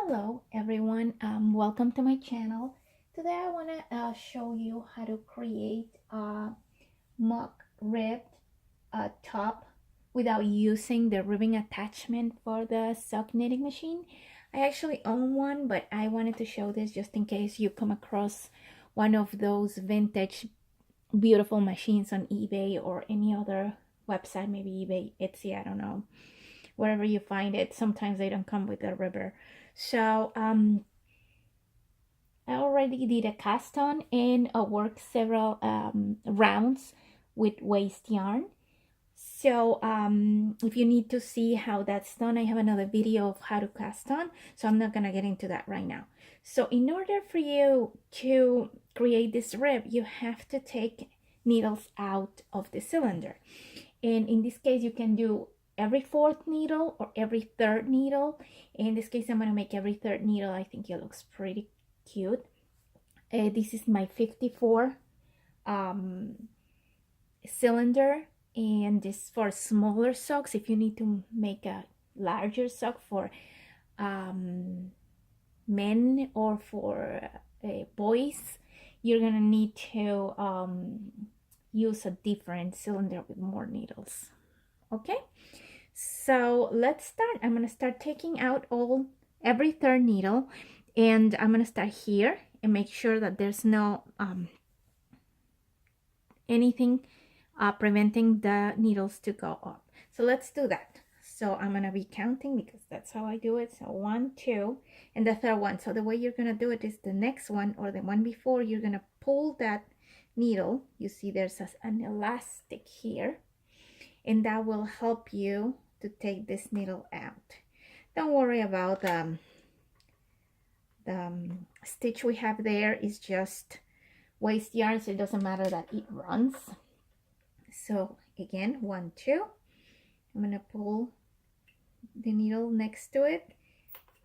Hello everyone, welcome to my channel. Today I want to show you how to create a mock ribbed top without using the ribbing attachment for the sock knitting machine. I actually own one, but I wanted to show this just in case you come across one of those vintage beautiful machines on eBay or any other website, maybe eBay, Etsy, I don't know. Wherever you find it, sometimes they don't come with a ribber. So I already did a cast on and worked several rounds with waste yarn. So if you need to see how that's done, I have another video of how to cast on, so I'm not gonna get into that right now. So in order for you to create this rib, you have to take needles out of the cylinder, and in this case you can do every fourth needle or every third needle. In this case I'm going to make every third needle. I think it looks pretty cute. This is my 54 cylinder, and this for smaller socks. If you need to make a larger sock for men or for boys, you're gonna need to use a different cylinder with more needles. Okay, so let's start. I'm going to start taking out every third needle, and I'm going to start here and make sure that there's no anything preventing the needles to go up. So let's do that. So I'm going to be counting because that's how I do it. So 1, 2, and the third one. So the way you're going to do it is the next one or the one before, you're going to pull that needle. You see there's an elastic here, and that will help you to take this needle out. Don't worry about the stitch we have there. Is just waste yarn, so it doesn't matter that it runs. So again, 1, 2, I'm gonna pull the needle next to it,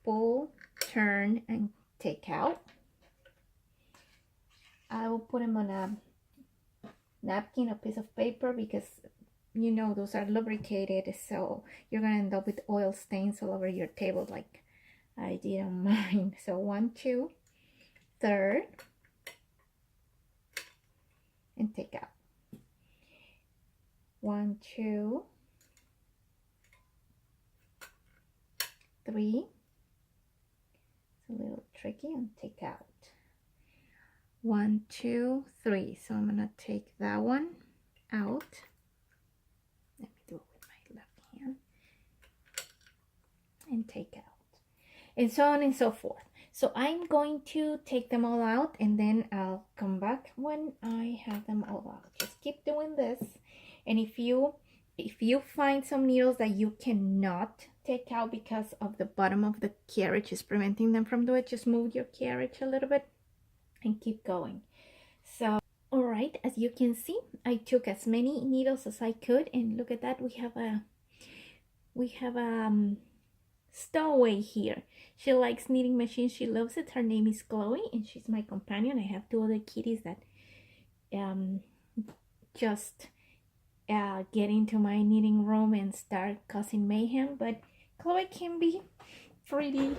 pull, turn, and take out. I will put them on a napkin, a piece of paper, because you know those are lubricated, so you're gonna end up with oil stains all over your table like I did on mine. So 1, 2, third, and take out. 1, 2, 3. It's a little tricky, and take out. 1, 2, 3. So I'm gonna take that one out. Let me do it with my left hand. And take out. And so on and so forth. So I'm going to take them all out, and then I'll come back when I have them all out. Just keep doing this. And if you find some needles that you cannot take out because of the bottom of the carriage is preventing them from doing it, just move your carriage a little bit and keep going. So all right, as you can see, I took as many needles as I could, and look at that, we have a stowaway here. She likes knitting machines, she loves it. Her name is Chloe, and she's my companion. I have 2 other kitties that just get into my knitting room and start causing mayhem, but Chloe can be pretty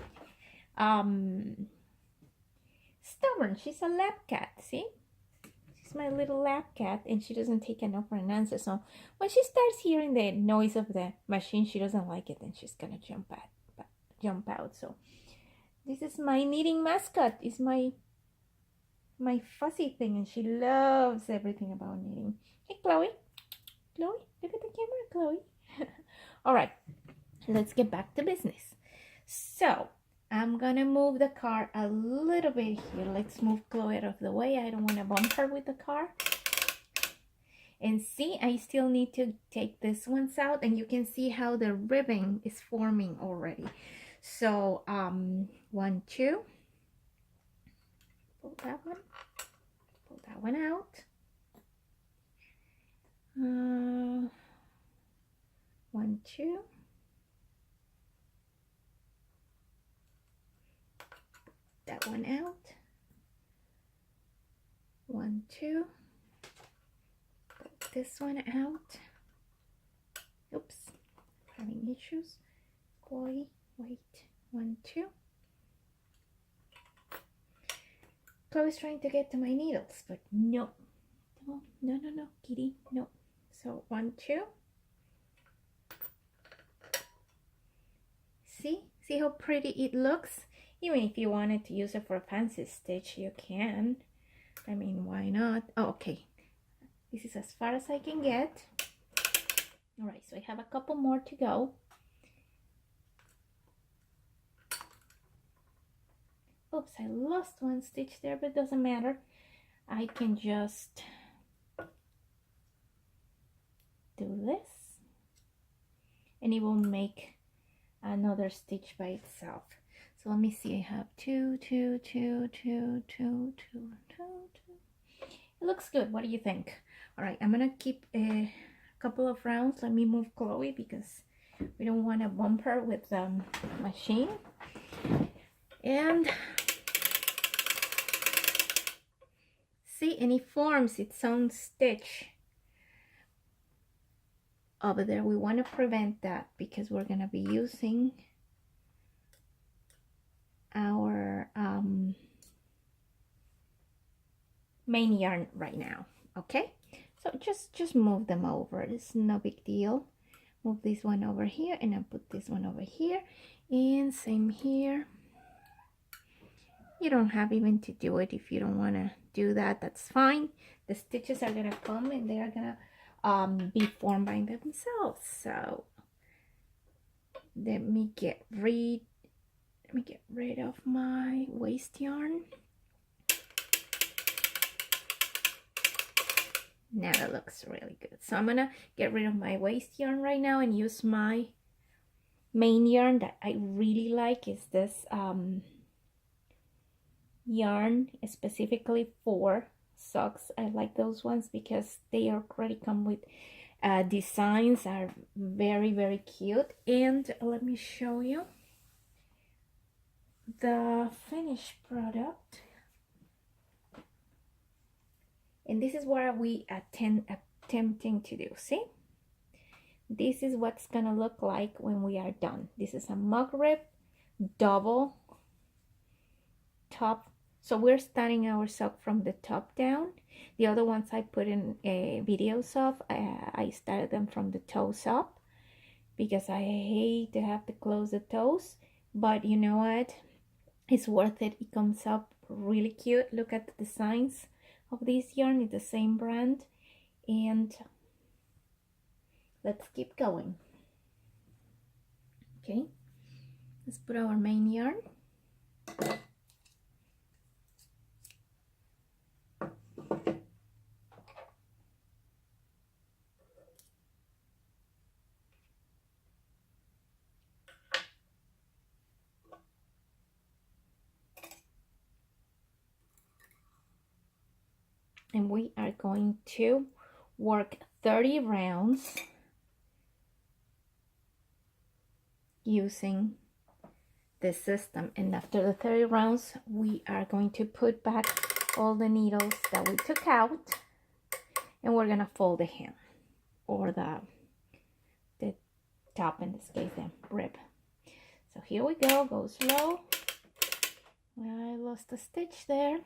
stubborn. She's a lab cat. See, she's my little lab cat, and she doesn't take enough for an answer. So when she starts hearing the noise of the machine, she doesn't like it, and she's gonna jump out. So this is my knitting mascot. Is my fuzzy thing, and she loves everything about knitting. Hey, Chloe, look at the camera, Chloe. All right, let's get back to business. So I'm gonna move the car a little bit here. Let's move Chloe out of the way. I don't want to bump her with the car. And see, I still need to take this ones out, and you can see how the ribbing is forming already. So 1, 2, pull that one out. 1, 2. That one out. 1, 2. Pull this one out. Oops, having issues. Chloe, wait. 1, 2. Chloe's trying to get to my needles, but no. No, kitty, no. So 1, 2. See how pretty it looks? Even if you wanted to use it for a fancy stitch, you can. I mean, why not? Oh, okay. This is as far as I can get. All right, so I have a couple more to go. Oops, I lost one stitch there, but it doesn't matter. I can just do this, and it will make another stitch by itself. So let me see, I have 2, 2, 2, 2, 2, 2, 2. It looks good. What do you think? All right, I'm gonna keep a couple of rounds. Let me move Chloe because we don't want to bump her with the machine. And see, and it forms its own stitch over there. We want to prevent that because we're going to be using our main yarn right now. Okay, so just move them over. It's no big deal. Move this one over here, and I'll put this one over here, and same here. You don't have even to do it if you don't want to do that. That's fine. The stitches are gonna come and they are gonna be formed by themselves. So let me get rid of my waste yarn. Now it looks really good. So I'm gonna get rid of my waste yarn right now and use my main yarn that I really like. Is this yarn specifically for socks. I like those ones because they already come with designs, are very cute. And let me show you the finished product. And this is what we attempting to do. See, this is what's gonna look like when we are done. This is a mug rib double top. So we're starting our sock from the top down. The other ones I put in videos of, I started them from the toes up because I hate to have to close the toes. But you know what? It's worth it. It comes up really cute. Look at the designs of this yarn. It's the same brand. And let's keep going. Okay, let's put our main yarn. And we are going to work 30 rounds using this system. And after the 30 rounds, we are going to put back all the needles that we took out, and we're gonna fold the hem, or the top, in this case, the rib. So here we go. Go slow. I lost a stitch there.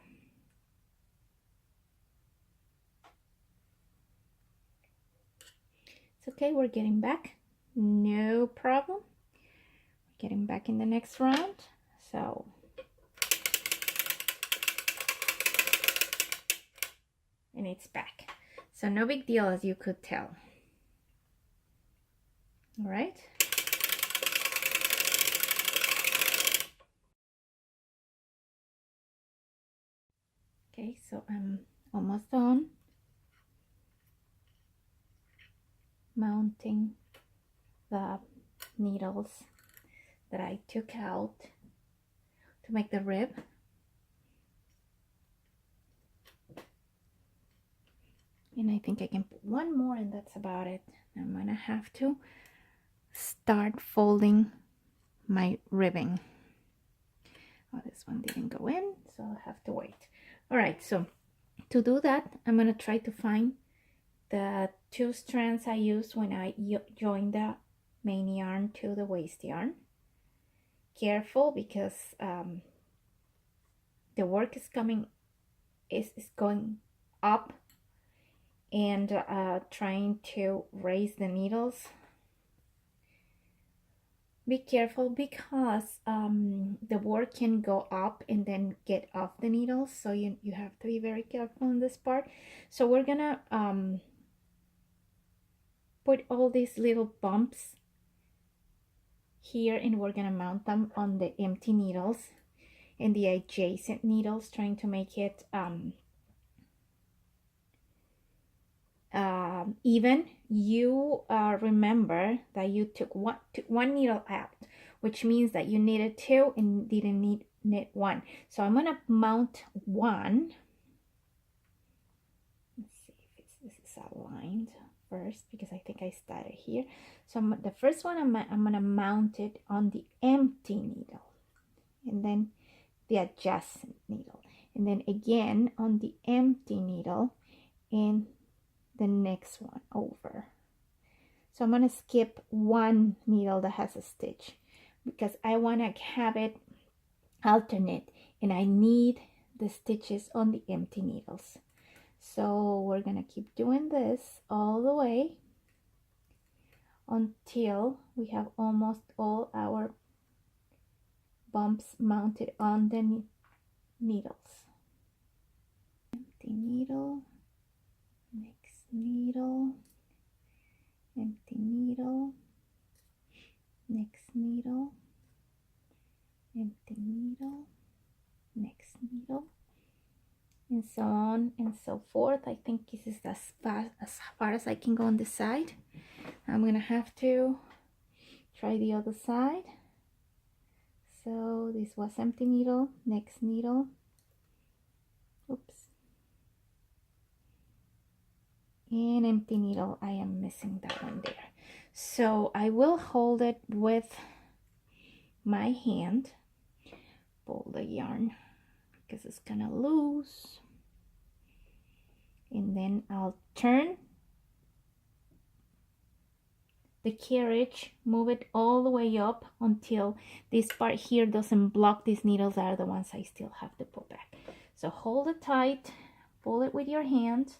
It's okay, we're getting back, no problem. We're getting back in the next round. So and it's back, so no big deal, as you could tell. All right, okay, so I'm almost done mounting the needles that I took out to make the rib. And I think I can put one more, and that's about it. I'm gonna have to start folding my ribbing. Oh, this one didn't go in, so I'll have to wait. All right, so to do that, I'm gonna try to find the 2 strands I used when I joined the main yarn to the waist yarn. Careful, because the work is coming is going up and trying to raise the needles. Be careful because the work can go up and then get off the needles, so you have to be very careful in this part. So we're gonna put all these little bumps here, and we're gonna mount them on the empty needles and the adjacent needles, trying to make it even. You remember that you took one needle out, which means that you needed two and didn't need one. So I'm gonna mount one. Let's see if this is aligned first, because I think I started here. So the first one, I'm gonna mount it on the empty needle, and then the adjacent needle, and then again on the empty needle, and the next one over. So I'm going to skip one needle that has a stitch because I want to have it alternate, and I need the stitches on the empty needles. So we're going to keep doing this all the way until we have almost all our bumps mounted on the needles. Empty needle, next needle, empty needle, next needle, empty needle, next needle, and so on and so forth. I think this is as far as I can go on this side. I'm gonna have to try the other side. So this was empty needle, next needle, oops, and empty needle. I am missing that one there. So I will hold it with my hand, pull the yarn because it's gonna loose, and then I'll turn the carriage, move it all the way up until this part here doesn't block. These needles are the ones I still have to pull back. So hold it tight, pull it with your hand,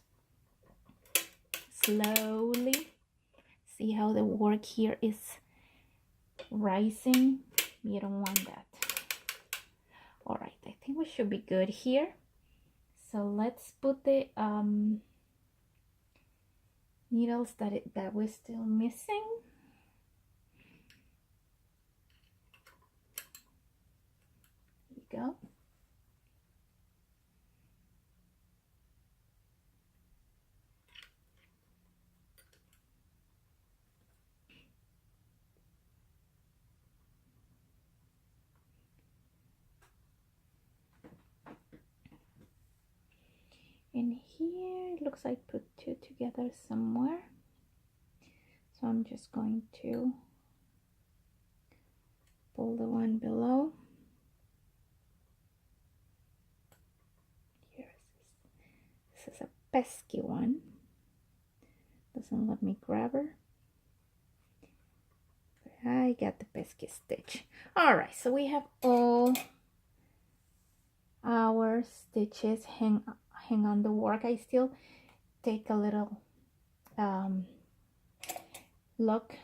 slowly. See how the work here is rising? You don't want that. All right, I think we should be good here. So let's put the needles that we're still missing. There you go. And here it looks like put two together somewhere. So I'm just going to pull the one below. Here this is a pesky one. Doesn't let me grab her. But I got the pesky stitch. All right, so we have all our stitches hang on the work. I still take a little look,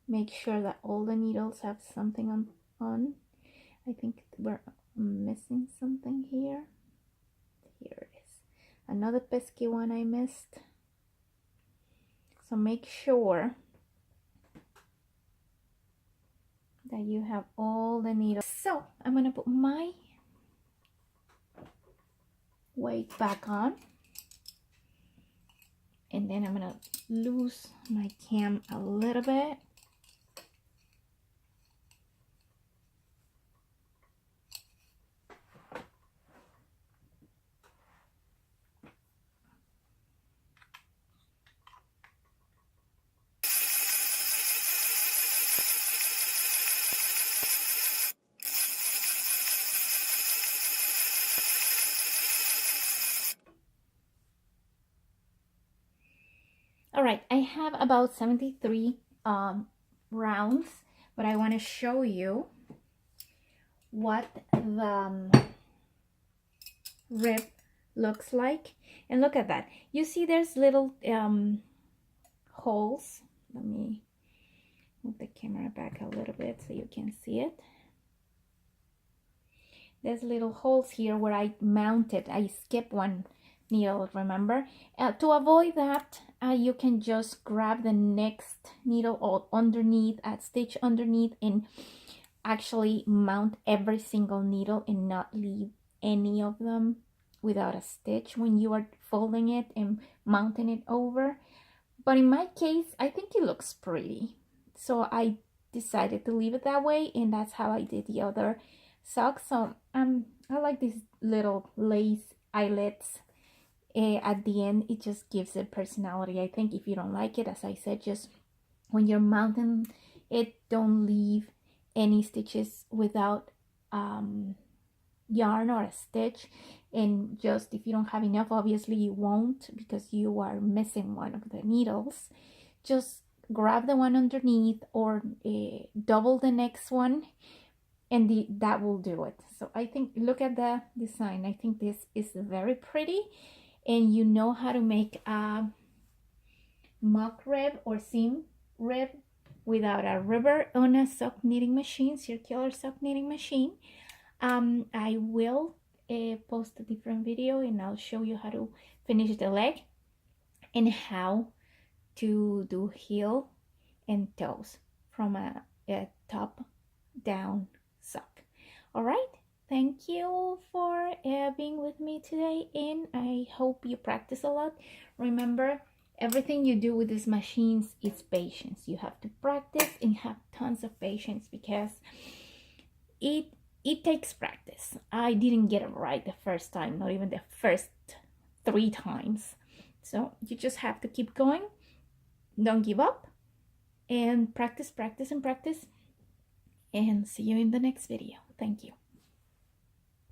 make sure that all the needles have something on. I think we're missing something here. Here it is, another pesky one I missed. So make sure that you have all the needles. So I'm gonna put my weight back on, and then I'm gonna loose my cam a little bit. All right, I have about 73 rounds, but I want to show you what the rib looks like. And look at that. You see there's little holes. Let me move the camera back a little bit so you can see it. There's little holes here where I mounted. I skipped one needle, remember? To avoid that, you can just grab the next needle or underneath, stitch underneath, and actually mount every single needle and not leave any of them without a stitch when you are folding it and mounting it over. But in my case, I think it looks pretty, so I decided to leave it that way, and that's how I did the other socks. So I like these little lace eyelets at the end. It just gives it personality. I think if you don't like it, as I said, just when you're mounting it, don't leave any stitches without yarn or a stitch. And just if you don't have enough, obviously you won't because you are missing one of the needles, just grab the one underneath or double the next one, and that will do it. So I think, look at the design. I think this is very pretty, and you know how to make a mock rib or seam rib without a ribber on a sock knitting machine, circular sock knitting machine. I will post a different video and I'll show you how to finish the leg and how to do heel and toes from a top down sock. All right, thank you for being with me today, and I hope you practice a lot. Remember, everything you do with these machines is patience. You have to practice and have tons of patience because it takes practice. I didn't get it right the first time, not even the first 3 times. So you just have to keep going. Don't give up, and practice, practice, and practice. And see you in the next video. Thank you.